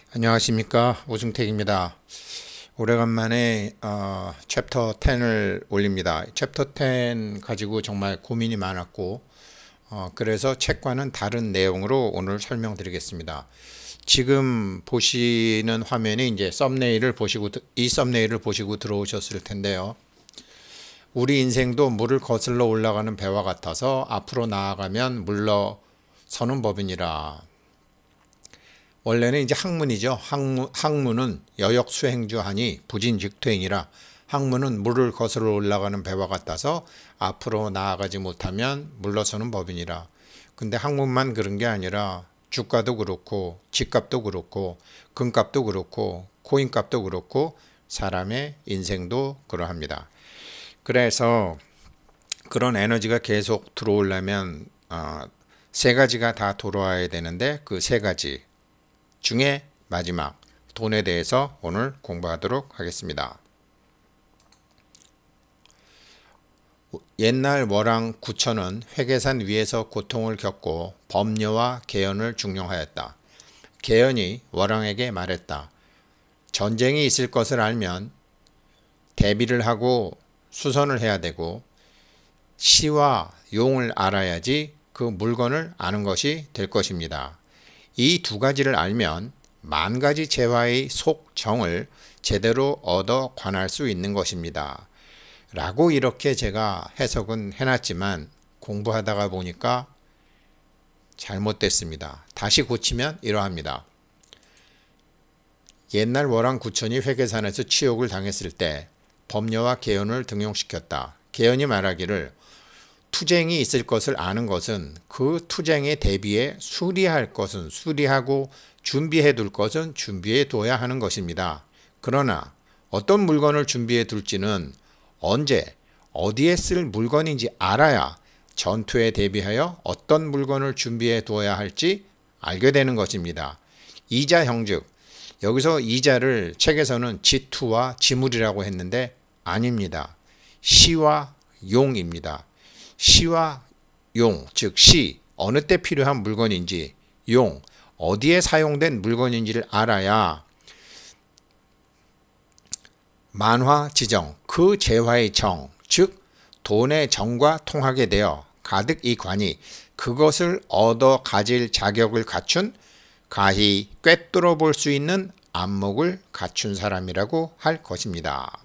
안녕하십니까, 오승택입니다. 오래간만에 챕터 10을 올립니다. 챕터 10 가지고 정말 고민이 많았고 그래서 책과는 다른 내용으로 오늘 설명드리겠습니다. 지금 보시는 화면이 이제 이 썸네일을 보시고 들어오셨을 텐데요. 우리 인생도 물을 거슬러 올라가는 배와 같아서 앞으로 나아가면 물러서는 법이니라. 원래는 이제 학문이죠. 학문은 여역수행주하니 부진즉퇴이니라. 학문은 물을 거슬러 올라가는 배와 같아서 앞으로 나아가지 못하면 물러서는 법이니라. 근데 학문만 그런 게 아니라 주가도 그렇고 집값도 그렇고 금값도 그렇고 코인값도 그렇고 사람의 인생도 그러합니다. 그래서 그런 에너지가 계속 들어오려면 세 가지가 다 돌아와야 되는데 그 세 가지 중에 마지막 돈에 대해서 오늘 공부하도록 하겠습니다. 옛날 월왕 구천은 회계산 위에서 고통을 겪고 법녀와 계연을 중용하였다. 계연이 월왕에게 말했다. 전쟁이 있을 것을 알면 대비를 하고 수선을 해야 되고 시와 용을 알아야지 그 물건을 아는 것이 될 것입니다. 이 두 가지를 알면 만 가지 재화의 속정을 제대로 얻어 관할 수 있는 것입니다. 라고 이렇게 제가 해석은 해놨지만 공부하다가 보니까 잘못됐습니다. 다시 고치면 이러합니다. 옛날 월왕구천이 회계산에서 치욕을 당했을 때 법녀와 계연을 등용시켰다. 계연이 말하기를 투쟁이 있을 것을 아는 것은 그 투쟁에 대비해 수리할 것은 수리하고 준비해 둘 것은 준비해 둬야 하는 것입니다. 그러나 어떤 물건을 준비해 둘지는 언제 어디에 쓸 물건인지 알아야 전투에 대비하여 어떤 물건을 준비해 두어야 할지 알게 되는 것입니다. 이자형즉 여기서 이자를 책에서는 지투와 지물이라고 했는데 아닙니다. 시와 용입니다. 시와 용, 즉 시, 어느 때 필요한 물건인지, 용, 어디에 사용된 물건인지를 알아야 만화 지정, 그 재화의 정, 즉 돈의 정과 통하게 되어 가득 이 관이 그것을 얻어 가질 자격을 갖춘 가히 꿰뚫어 볼 수 있는 안목을 갖춘 사람이라고 할 것입니다.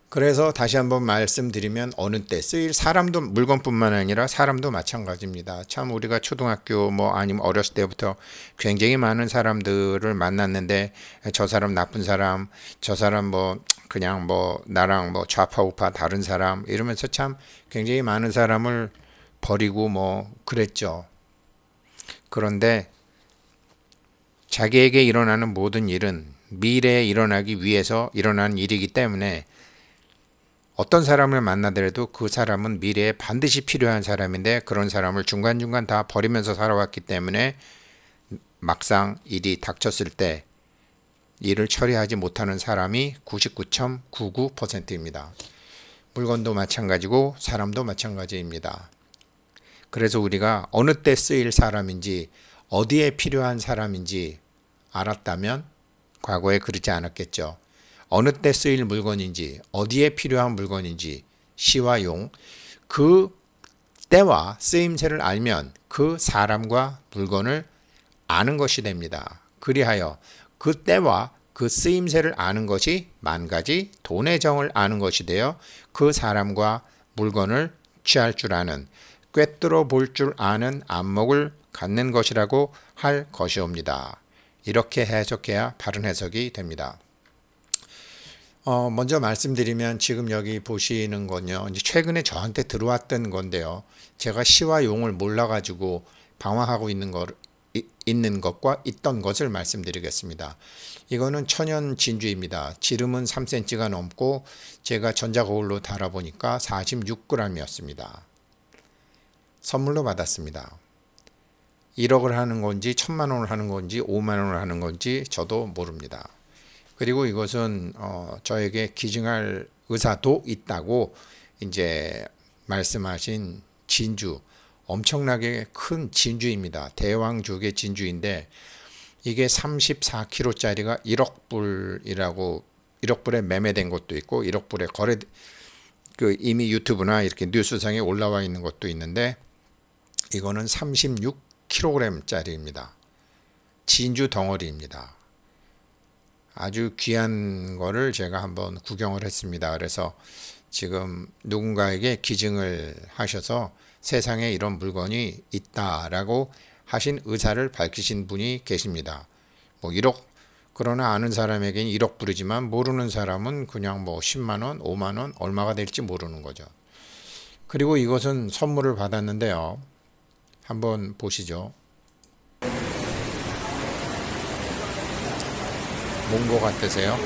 그래서 다시 한번 말씀드리면 어느 때 쓰일 사람도 물건뿐만 아니라 사람도 마찬가지입니다. 참 우리가 초등학교 아니면 어렸을 때부터 굉장히 많은 사람들을 만났는데 저 사람 나쁜 사람, 저 사람 그냥 나랑 좌파 우파 다른 사람 이러면서 참 굉장히 많은 사람을 버리고 그랬죠. 그런데 자기에게 일어나는 모든 일은 미래에 일어나기 위해서 일어난 일이기 때문에 어떤 사람을 만나더라도 그 사람은 미래에 반드시 필요한 사람인데 그런 사람을 중간중간 다 버리면서 살아왔기 때문에 막상 일이 닥쳤을 때 일을 처리하지 못하는 사람이 99.99%입니다. 물건도 마찬가지고 사람도 마찬가지입니다. 그래서 우리가 어느 때 쓰일 사람인지 어디에 필요한 사람인지 알았다면 과거에 그러지 않았겠죠. 어느 때 쓰일 물건인지 어디에 필요한 물건인지 시와 용, 그 때와 쓰임새를 알면 그 사람과 물건을 아는 것이 됩니다. 그리하여 그 때와 그 쓰임새를 아는 것이 만 가지 돈의 정을 아는 것이 되어 그 사람과 물건을 취할 줄 아는, 꿰뚫어 볼 줄 아는 안목을 갖는 것이라고 할 것이옵니다. 이렇게 해석해야 바른 해석이 됩니다. 먼저 말씀드리면 지금 여기 보시는 건요, 이제 최근에 저한테 들어왔던 건데요. 제가 시와 용을 몰라가지고 방황하고 있는 것과 있던 것을 말씀드리겠습니다. 이거는 천연 진주입니다. 지름은 3cm가 넘고 제가 전자거울로 달아보니까 46g이었습니다. 선물로 받았습니다. 1억을 하는 건지 1000만 원을 하는 건지 5만 원을 하는 건지 저도 모릅니다. 그리고 이것은 저에게 기증할 의사도 있다고 이제 말씀하신 진주, 엄청나게 큰 진주입니다. 대왕족의 진주인데 이게 34kg짜리가 1억 불이라고 1억 불에 매매된 것도 있고 1억 불에 거래 그 이미 유튜브나 이렇게 뉴스상에 올라와 있는 것도 있는데 이거는 36kg짜리입니다. 진주 덩어리입니다. 아주 귀한 거를 제가 한번 구경을 했습니다. 그래서 지금 누군가에게 기증을 하셔서 세상에 이런 물건이 있다라고 하신 의사를 밝히신 분이 계십니다. 뭐 1억 그러나 아는 사람에게는 1억 불이지만 모르는 사람은 그냥 뭐 10만원, 5만원 얼마가 될지 모르는 거죠. 그리고 이것은 선물을 받았는데요. 한번 보시죠. 뭔 거 같으세요?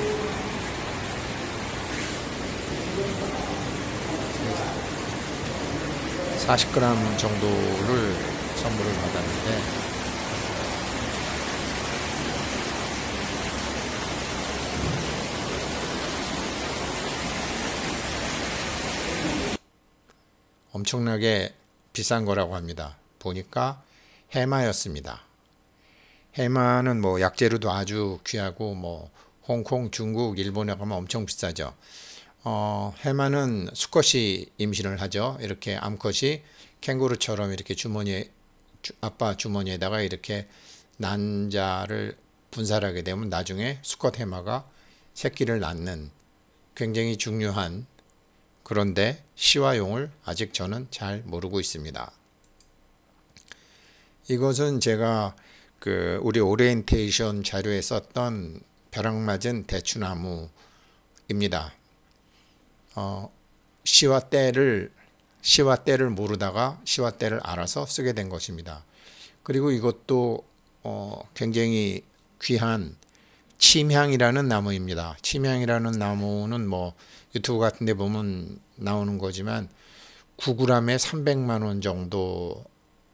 40g 정도를 선물을 받았는데 엄청나게 비싼 거라고 합니다. 보니까 해마였습니다. 해마는 뭐 약재료도 아주 귀하고 뭐 홍콩, 중국, 일본에 가면 엄청 비싸죠. 해마는 수컷이 임신을 하죠. 이렇게 암컷이 캥거루처럼 이렇게 주머니에 아빠 주머니에다가 이렇게 난자를 분살하게 되면 나중에 수컷 해마가 새끼를 낳는 굉장히 중요한 그런데 시화용을 아직 저는 잘 모르고 있습니다. 이것은 제가 그 우리 오리엔테이션 자료에 썼던 벼락맞은 대추나무입니다. 시와 때를 모르다가 시와 때를 알아서 쓰게 된 것입니다. 그리고 이것도 굉장히 귀한 침향이라는 나무입니다. 침향이라는 나무는 뭐 유튜브 같은 데 보면 나오는 거지만 9g에 300만 원 정도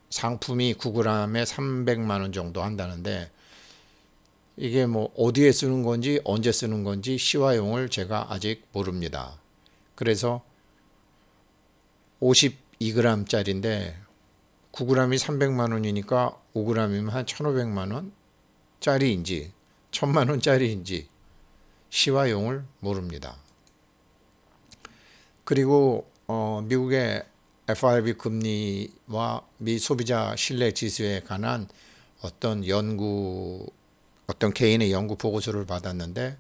상품이 9g에 300만 원 정도 한다는데 이게 뭐 어디에 쓰는 건지 언제 쓰는 건지 시화용을 제가 아직 모릅니다. 그래서 52g 짜리인데 9g이 300만 원이니까 5g이면 한 1,500만 원 짜리인지 1,000만 원 짜리인지 시화용을 모릅니다. 그리고 미국의 FRB 금리와 미 소비자 신뢰 지수에 관한 어떤 개인의 연구 보고서를 받았는데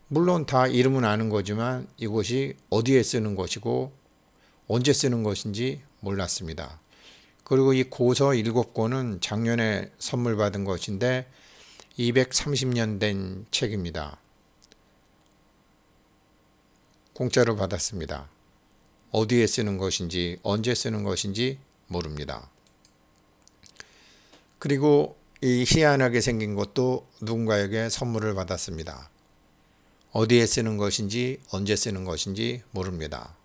물론 다 이름은 아는 거지만 이것이 어디에 쓰는 것이고 언제 쓰는 것인지 몰랐습니다. 그리고 이 고서 7권은 작년에 선물 받은 것인데 230년 된 책입니다. 공짜로 받았습니다. 어디에 쓰는 것인지 언제 쓰는 것인지 모릅니다. 그리고 이 희한하게 생긴 것도 누군가에게 선물을 받았습니다. 어디에 쓰는 것인지 언제 쓰는 것인지 모릅니다.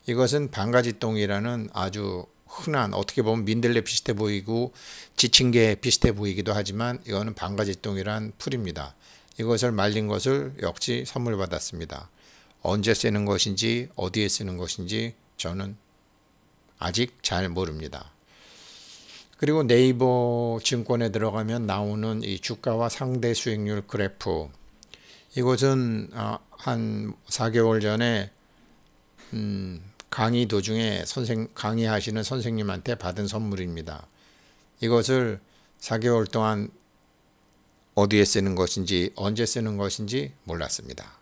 이것은 반가지똥이라는 아주 흔한 어떻게 보면 민들레 비슷해 보이고 지친개 비슷해 보이기도 하지만 이거는 반가지똥이란 풀입니다. 이것을 말린 것을 역시 선물 받았습니다. 언제 쓰는 것인지 어디에 쓰는 것인지 저는 아직 잘 모릅니다. 그리고 네이버 증권에 들어가면 나오는 이 주가와 상대 수익률 그래프 이것은 한 4개월 전에 강의 도중에 강의하시는 선생님한테 받은 선물입니다. 이것을 4개월 동안 어디에 쓰는 것인지 언제 쓰는 것인지 몰랐습니다.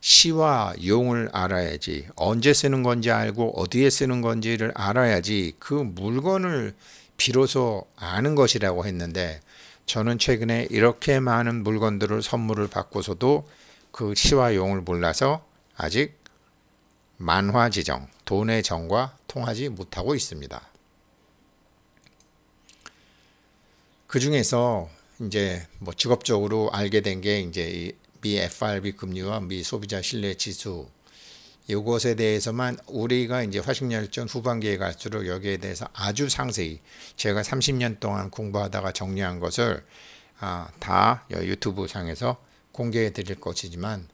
시와 용을 알아야지 언제 쓰는 건지 알고 어디에 쓰는 건지를 알아야지 그 물건을 비로소 아는 것이라고 했는데 저는 최근에 이렇게 많은 물건들을 선물을 받고서도 그 시와 용을 몰라서 아직 만화지정, 돈의 정과 통하지 못하고 있습니다. 그 중에서 이제 뭐 직업적으로 알게 된 게 이제 미 FRB 금리와 미 소비자 신뢰 지수 이것에 대해서만 우리가 이제 화식열전 후반기에 갈수록 여기에 대해서 아주 상세히 제가 30년 동안 공부하다가 정리한 것을 다 유튜브 상에서 공개해 드릴 것이지만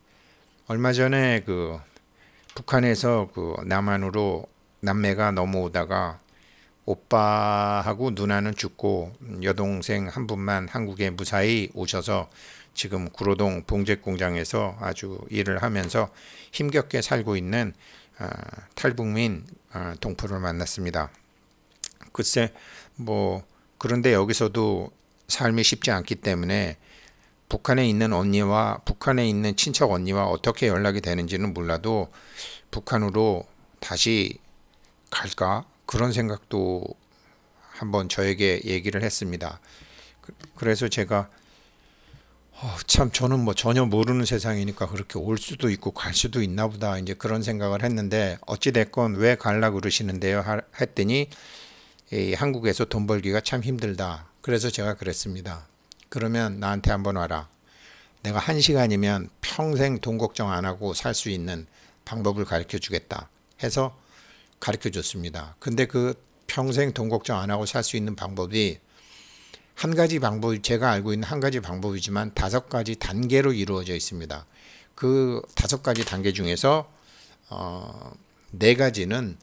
얼마 전에 그 북한에서 그 남한으로 남매가 넘어오다가 오빠하고 누나는 죽고 여동생 한 분만 한국에 무사히 오셔서 지금 구로동 봉제공장에서 아주 일을 하면서 힘겹게 살고 있는 탈북민 동포를 만났습니다. 글쎄 뭐 그런데 여기서도 삶이 쉽지 않기 때문에 북한에 있는 언니와 북한에 있는 친척 언니와 어떻게 연락이 되는지는 몰라도 북한으로 다시 갈까? 그런 생각도 한번 저에게 얘기를 했습니다. 그래서 제가 참 저는 뭐 전혀 모르는 세상이니까 그렇게 올 수도 있고 갈 수도 있나 보다 이제 그런 생각을 했는데 어찌 됐건 왜 가려고 그러시는데요 했더니 이 한국에서 돈 벌기가 참 힘들다. 그래서 제가 그랬습니다. 그러면 나한테 한번 와라. 내가 1시간이면 평생 돈 걱정 안 하고 살 수 있는 방법을 가르쳐 주겠다 해서 가르쳐 줬습니다. 근데 그 평생 돈 걱정 안 하고 살 수 있는 방법이 한 가지 방법, 제가 알고 있는 한 가지 방법이지만 5가지 단계로 이루어져 있습니다. 그 5가지 단계 중에서 4가지는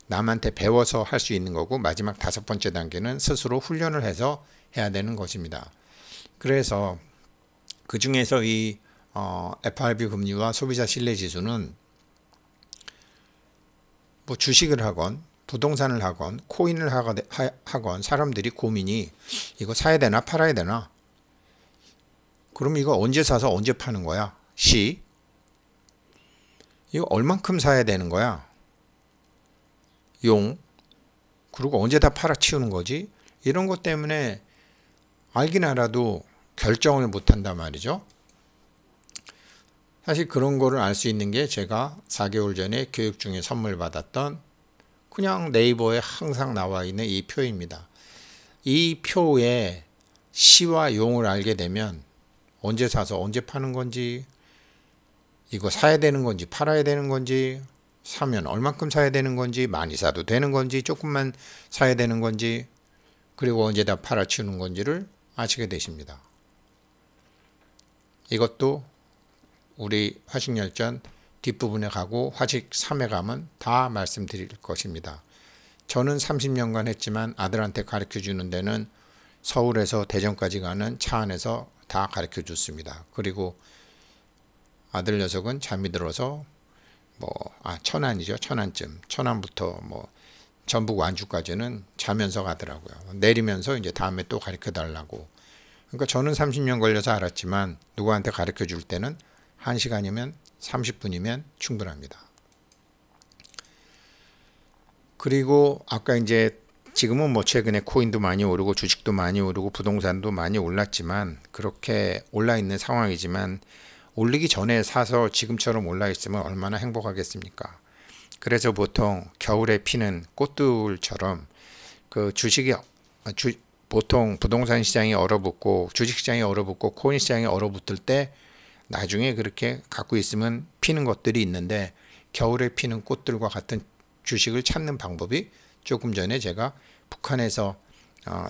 남한테 배워서 할 수 있는 거고 마지막 5번째 단계는 스스로 훈련을 해서 해야 되는 것입니다. 그래서 그 중에서 이 FRB 금리와 소비자 신뢰 지수는 뭐 주식을 하건 부동산을 하건 코인을 하건 사람들이 고민이 이거 사야 되나 팔아야 되나? 그럼 이거 언제 사서 언제 파는 거야? 이거 얼만큼 사야 되는 거야? 그리고 언제 다 팔아치우는 거지? 이런 것 때문에 알긴 알아도 결정을 못한단 말이죠. 사실 그런 거를 알 수 있는 게 제가 4개월 전에 교육 중에 선물 받았던 그냥 네이버에 항상 나와 있는 이 표입니다. 이 표의 시와 용을 알게 되면 언제 사서 언제 파는 건지, 이거 사야 되는 건지 팔아야 되는 건지, 사면 얼만큼 사야 되는 건지, 많이 사도 되는 건지, 조금만 사야 되는 건지, 그리고 언제 다 팔아치우는 건지를 아시게 되십니다. 이것도 우리 화식열전 뒷부분에 가고 화식 3에 가면 다 말씀드릴 것입니다. 저는 30년간 했지만 아들한테 가르쳐 주는 데는 서울에서 대전까지 가는 차 안에서 다 가르쳐 줬습니다. 그리고 아들 녀석은 잠이 들어서 천안이죠. 천안쯤. 천안부터 전북 완주까지는 자면서 가더라고요. 내리면서 이제 다음에 또 가르쳐 달라고. 그러니까 저는 30년 걸려서 알았지만 누구한테 가르쳐 줄 때는 1시간이면 30분이면 충분합니다. 그리고 아까 이제 지금은 최근에 코인도 많이 오르고 주식도 많이 오르고 부동산도 많이 올랐지만 그렇게 올라 있는 상황이지만 올리기 전에 사서 지금처럼 올라 있으면 얼마나 행복하겠습니까? 그래서 보통 겨울에 피는 꽃들처럼 그 보통 부동산 시장이 얼어붙고 주식 시장이 얼어붙고 코인 시장이 얼어붙을 때 나중에 그렇게 갖고 있으면 피는 것들이 있는데 겨울에 피는 꽃들과 같은 주식을 찾는 방법이 조금 전에 제가 북한에서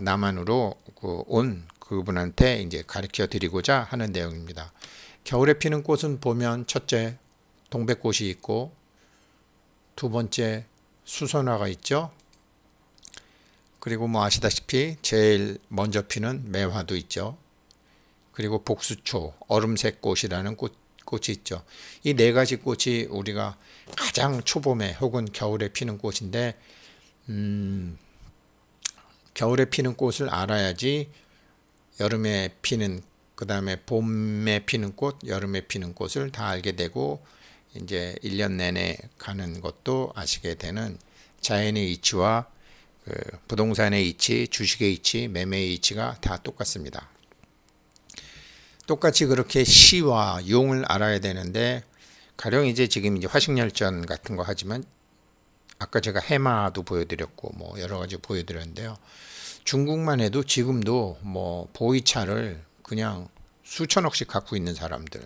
남한으로 온 그분한테 이제 가르쳐 드리고자 하는 내용입니다. 겨울에 피는 꽃은 보면 첫째 동백꽃이 있고 두 번째 수선화가 있죠. 그리고 아시다시피 제일 먼저 피는 매화도 있죠. 그리고 복수초, 얼음색 꽃이라는 꽃이 있죠. 이 4가지 꽃이 우리가 가장 초봄에 혹은 겨울에 피는 꽃인데 겨울에 피는 꽃을 알아야지 여름에 피는 그 다음에 봄에 피는 꽃, 여름에 피는 꽃을 다 알게 되고 이제 1년 내내 가는 것도 아시게 되는 자연의 이치와 부동산의 이치, 주식의 이치, 매매의 이치가 다 똑같습니다. 똑같이 그렇게 시와 용을 알아야 되는데 가령 이제 지금 이제 화식열전 같은 거 하지만 아까 제가 해마도 보여드렸고 여러 가지 보여드렸는데요. 중국만 해도 지금도 보이차를 그냥 수천억씩 갖고 있는 사람들,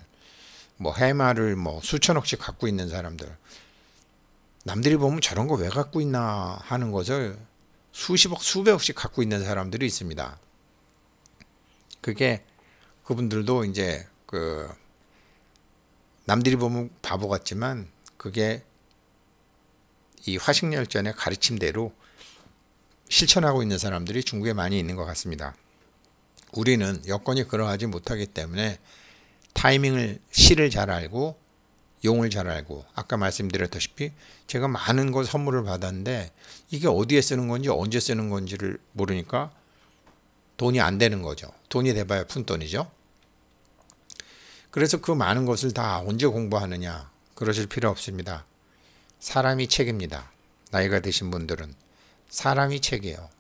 해마를 수천억씩 갖고 있는 사람들, 남들이 보면 저런 거 왜 갖고 있나 하는 것을 수십억, 수백억씩 갖고 있는 사람들이 있습니다. 그게 그분들도 이제 남들이 보면 바보 같지만 그게 이 화식열전의 가르침대로 실천하고 있는 사람들이 중국에 많이 있는 것 같습니다. 우리는 여건이 그러하지 못하기 때문에 타이밍을, 시를 잘 알고 용을 잘 알고, 아까 말씀드렸다시피 제가 많은 거 선물을 받았는데 이게 어디에 쓰는 건지 언제 쓰는 건지를 모르니까 돈이 안 되는 거죠. 돈이 돼봐야 푼돈이죠. 그래서 그 많은 것을 다 언제 공부하느냐, 그러실 필요 없습니다. 사람이 책입니다. 나이가 드신 분들은 사람이 책이에요.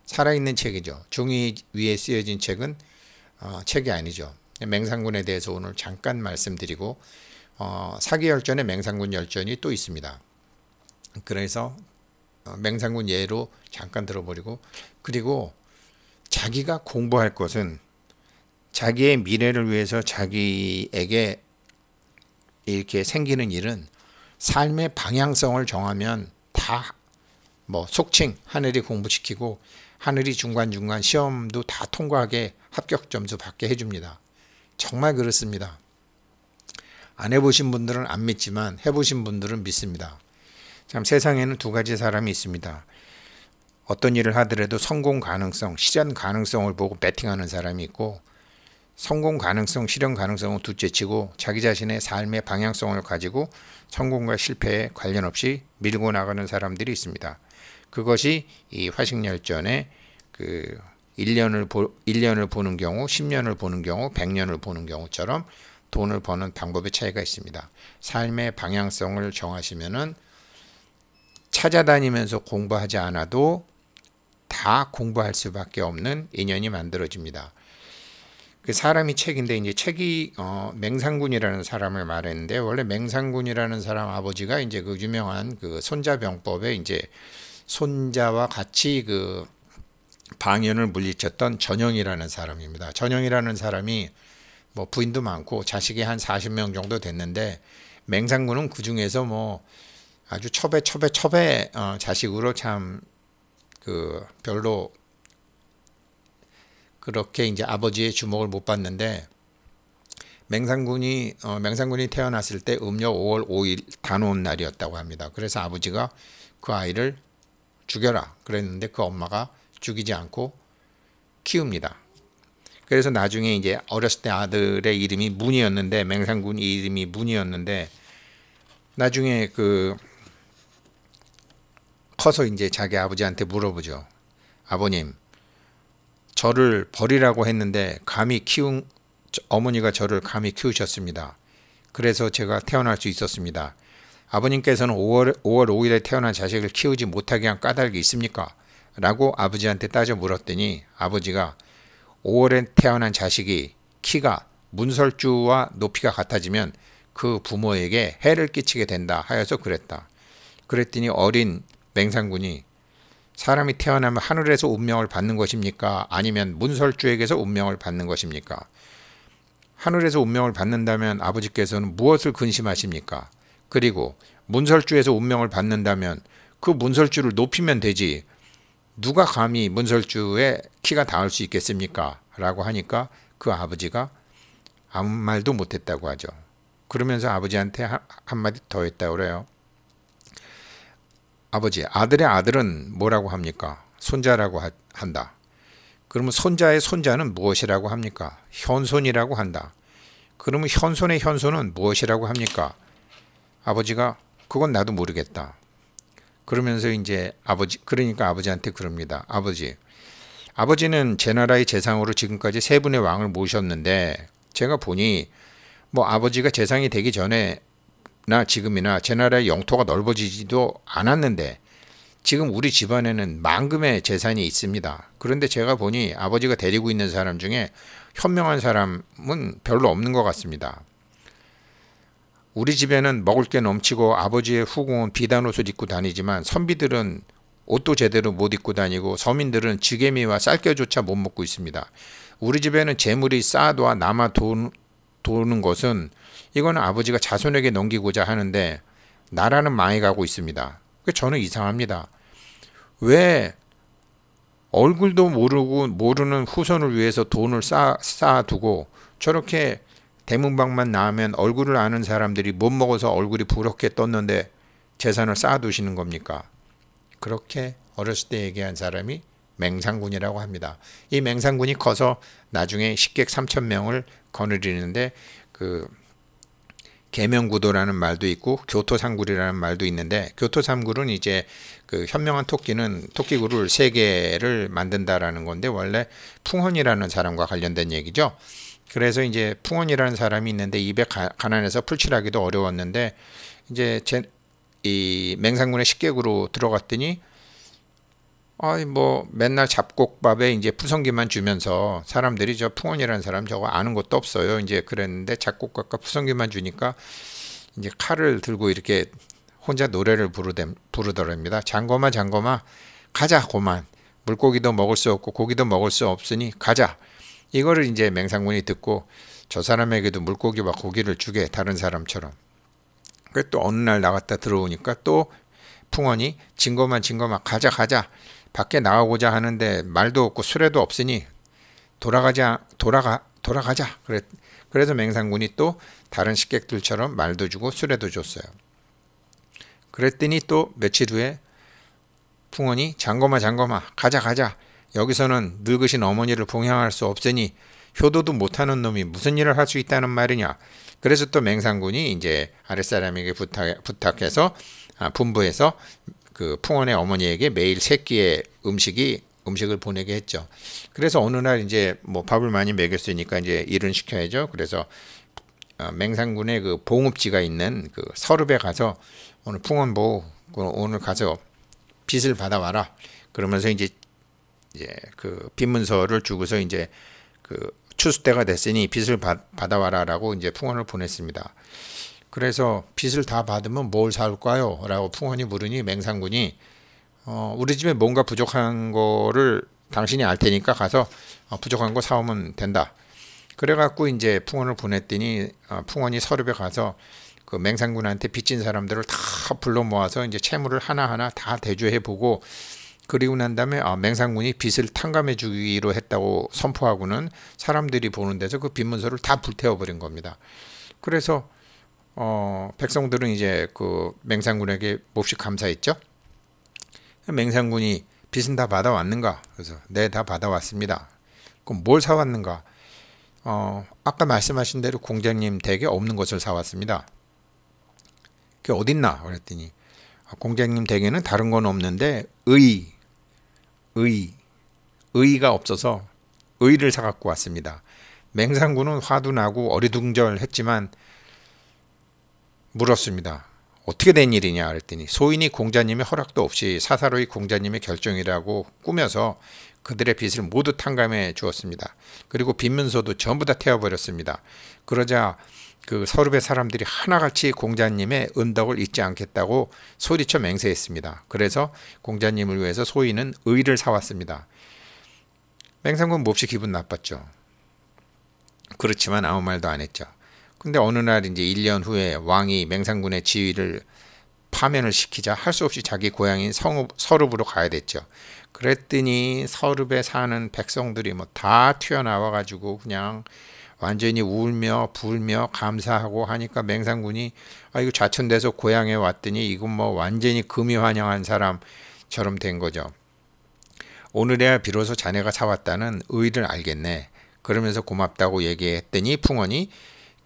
살아있는 책이죠. 종이 위에 쓰여진 책은 책이 아니죠. 맹상군에 대해서 오늘 잠깐 말씀드리고, 사기열전의 맹상군 열전이 또 있습니다. 그래서 맹상군 예로 잠깐 들어버리고, 그리고 자기가 공부할 것은 자기의 미래를 위해서 자기에게 이렇게 생기는 일은 삶의 방향성을 정하면 다 속칭 하늘이 공부시키고 하늘이 중간중간 시험도 다 통과하게 합격 점수 받게 해줍니다. 정말 그렇습니다. 안 해보신 분들은 안 믿지만 해보신 분들은 믿습니다. 참 세상에는 두 가지 사람이 있습니다. 어떤 일을 하더라도 성공 가능성, 실현 가능성을 보고 배팅하는 사람이 있고, 성공 가능성, 실현 가능성은 둘째치고 자기 자신의 삶의 방향성을 가지고 성공과 실패에 관련 없이 밀고 나가는 사람들이 있습니다. 그것이 이 화식열전의 1년을 보는 경우, 10년을 보는 경우, 100년을 보는 경우처럼 돈을 버는 방법의 차이가 있습니다. 삶의 방향성을 정하시면은 찾아다니면서 공부하지 않아도 다 공부할 수밖에 없는 인연이 만들어집니다. 그 사람이 책인데, 이제 책이 맹상군이라는 사람을 말했는데, 원래 맹상군이라는 사람 아버지가 이제 그 유명한 그 손자병법에 이제 손자와 같이 그 방연을 물리쳤던 전영이라는 사람입니다. 전영이라는 사람이 부인도 많고 자식이 한 40명 정도 됐는데, 맹상군은 그 중에서 아주 첩의 자식으로 참 별로 그렇게 이제 아버지의 주목을 못 받는데, 맹상군이 태어났을 때 음력 5월 5일 단오는 날이었다고 합니다. 그래서 아버지가 그 아이를 죽여라 그랬는데 그 엄마가 죽이지 않고 키웁니다. 그래서 나중에 이제 어렸을 때 아들의 이름이 문이었는데, 맹상군 이름이 문이었는데, 나중에 커서 이제 자기 아버지한테 물어보죠. 아버님, 저를 버리라고 했는데 어머니가 저를 감히 키우셨습니다. 그래서 제가 태어날 수 있었습니다. 아버님께서는 5월 5일에 태어난 자식을 키우지 못하게 한 까닭이 있습니까? 라고 아버지한테 따져 물었더니 아버지가 5월에 태어난 자식이 키가 문설주와 높이가 같아지면 그 부모에게 해를 끼치게 된다 하여서 그랬다. 그랬더니 어린 맹상군이 사람이 태어나면 하늘에서 운명을 받는 것입니까? 아니면 문설주에게서 운명을 받는 것입니까? 하늘에서 운명을 받는다면 아버지께서는 무엇을 근심하십니까? 그리고 문설주에서 운명을 받는다면 그 문설주를 높이면 되지, 누가 감히 문설주에 키가 닿을 수 있겠습니까? 라고 하니까 그 아버지가 아무 말도 못했다고 하죠. 그러면서 아버지한테 한마디 더 했다고 그래요. 아버지, 아들의 아들은 뭐라고 합니까? 손자라고 한다. 그러면 손자의 손자는 무엇이라고 합니까? 현손이라고 한다. 그러면 현손의 현손은 무엇이라고 합니까? 아버지가 그건 나도 모르겠다. 그러면서 이제 그러니까 아버지한테 그럽니다. 아버지는 제 나라의 재상으로 지금까지 세 분의 왕을 모셨는데, 제가 보니 아버지가 재상이 되기 전에 지금이나 제 나라의 영토가 넓어지지도 않았는데 지금 우리 집안에는 만금의 재산이 있습니다. 그런데 제가 보니 아버지가 데리고 있는 사람 중에 현명한 사람은 별로 없는 것 같습니다. 우리 집에는 먹을 게 넘치고 아버지의 후궁은 비단 옷을 입고 다니지만 선비들은 옷도 제대로 못 입고 다니고 서민들은 쥐개미와 쌀겨조차 못 먹고 있습니다. 우리 집에는 재물이 쌓아둬 남아 도는 것은 이거는 아버지가 자손에게 넘기고자 하는데 나라는 망해가고 있습니다. 저는 이상합니다. 왜 얼굴도 모르는 후손을 위해서 돈을 쌓아두고 저렇게 대문방만 나오면 얼굴을 아는 사람들이 못 먹어서 얼굴이 부럽게 떴는데 재산을 쌓아두시는 겁니까? 그렇게 어렸을 때 얘기한 사람이 맹상군이라고 합니다. 이 맹상군이 커서 나중에 식객 3,000명을 거느리는데 그 계명구도라는 말도 있고 교토상굴이라는 말도 있는데, 교토상굴은 이제 그 현명한 토끼는 토끼굴을 3개를 만든다라는 건데 원래 풍헌이라는 사람과 관련된 얘기죠. 그래서 이제 풍헌이라는 사람이 있는데 입에 가난해서 풀칠하기도 어려웠는데 이제 이 맹상군의 식객으로 들어갔더니 뭐 맨날 잡곡밥에 이제 푸성기만 주면서 사람들이 저 풍헌이라는 사람 저거 아는 것도 없어요 이제 그랬는데, 잡곡밥과 푸성기만 주니까 이제 칼을 들고 이렇게 혼자 노래를 부르더랍니다. 장검아 장검아 가자 고만, 물고기도 먹을 수 없고 고기도 먹을 수 없으니 가자. 이거를 이제 맹상군이 듣고 저 사람에게도 물고기와 고기를 주게, 다른 사람처럼. 그래 또 어느 날 나갔다 들어오니까 또 풍헌이 진검아 가자 밖에 나가고자 하는데 말도 없고 수레도 없으니 돌아가자. 그래서 맹상군이 또 다른 식객들처럼 말도 주고 수레도 줬어요. 그랬더니 또 며칠 후에 풍헌이 장검아 가자. 여기서는 늙으신 어머니를 봉양할 수 없으니 효도도 못하는 놈이 무슨 일을 할 수 있다는 말이냐. 그래서 또 맹상군이 이제 아랫사람에게 부탁해서 분부해서 그 풍헌의 어머니에게 매일 3끼의 음식을 보내게 했죠. 그래서 어느 날 이제 뭐 밥을 많이 먹였으니까 이제 일은 시켜야죠. 그래서 맹상군의 그 봉읍지가 있는 그 서릅에 가서 오늘 풍헌 보고 오늘 가서 빚을 받아와라. 그러면서 이제 그 빚문서를 주고서 이제 그 추수 때가 됐으니 빚을 받아와라라고 이제 풍헌을 보냈습니다. 그래서 빚을 다 받으면 뭘 사올까요? 라고 풍헌이 물으니 맹상군이 우리 집에 뭔가 부족한 거를 당신이 알 테니까 가서 부족한 거 사오면 된다. 그래갖고 이제 풍헌을 보냈더니 풍헌이 서릅에 가서 그 맹상군한테 빚진 사람들을 다 불러 모아서 이제 채무를 하나하나 다 대조해 보고, 그리고 난 다음에 맹상군이 빚을 탕감해 주기로 했다고 선포하고는 사람들이 보는 데서 그 빚문서를 다 불태워 버린 겁니다. 그래서 백성들은 이제 그 맹상군에게 몹시 감사했죠. 맹상군이 빚은 다 받아왔는가? 그래서 네, 다 받아왔습니다. 그럼 뭘 사왔는가? 아까 말씀하신 대로 공자님 댁에 없는 것을 사왔습니다. 그게 어딨나? 그랬더니 공자님 댁에는 다른 건 없는데 의가 없어서 의를 사갖고 왔습니다. 맹상군은 화도 나고 어리둥절했지만 물었습니다. 어떻게 된 일이냐 그랬더니 소인이 공자님의 허락도 없이 사사로이 공자님의 결정이라고 꾸며서 그들의 빚을 모두 탕감해 주었습니다. 그리고 빚문서도 전부 다 태워버렸습니다. 그러자 그 서릅의 사람들이 하나같이 공자님의 은덕을 잊지 않겠다고 소리쳐 맹세했습니다. 그래서 공자님을 위해서 소인은 의를 사왔습니다. 맹상군 몹시 기분 나빴죠. 그렇지만 아무 말도 안 했죠. 근데 어느 날 이제 1년 후에 왕이 맹상군의 지위를 파면을 시키자 할 수 없이 자기 고향인 서릅으로 가야 됐죠. 그랬더니 서릅에 사는 백성들이 뭐 다 튀어나와 가지고 그냥 완전히 울며 불며 감사하고 하니까 맹상군이 이거 좌천돼서 고향에 왔더니 이건 뭐 완전히 금이 환영한 사람처럼 된 거죠. 오늘에야 비로소 자네가 사왔다는 의의를 알겠네. 그러면서 고맙다고 얘기했더니 풍헌이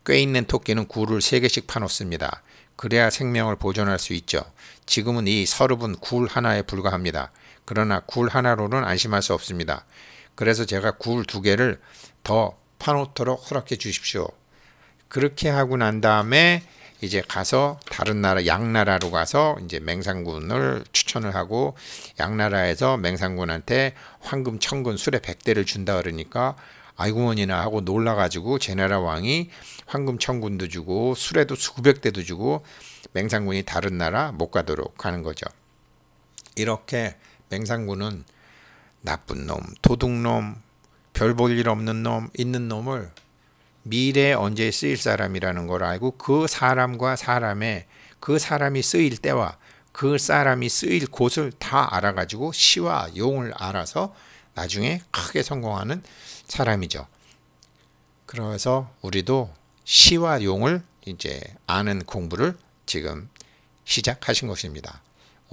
꽤 있는 토끼는 굴을 3개씩 파놓습니다. 그래야 생명을 보존할 수 있죠. 지금은 이 서릅은 굴 하나에 불과합니다. 그러나 굴 하나로는 안심할 수 없습니다. 그래서 제가 굴 2개를 더 파놓도록 허락해 주십시오. 그렇게 하고 난 다음에 이제 가서 다른 나라 양나라로 가서 이제 맹상군을 추천을 하고 양나라에서 맹상군한테 황금 천근 수레 100대를 준다 그러니까 아이고머니나 하고 놀라가지고 제나라 왕이 황금 천군도 주고 수레도 수백 대도 주고 맹상군이 다른 나라 못 가도록 하는 거죠. 이렇게 맹상군은 나쁜 놈, 도둑놈, 별 볼 일 없는 놈, 있는 놈을 미래에 언제 쓰일 사람이라는 걸 알고 그 사람과 사람의 그 사람이 쓰일 때와 그 사람이 쓰일 곳을 다 알아가지고 시와 용을 알아서 나중에 크게 성공하는 사람이죠. 그래서 우리도 시와 용을 이제 아는 공부를 지금 시작하신 것입니다.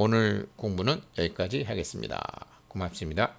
오늘 공부는 여기까지 하겠습니다. 고맙습니다.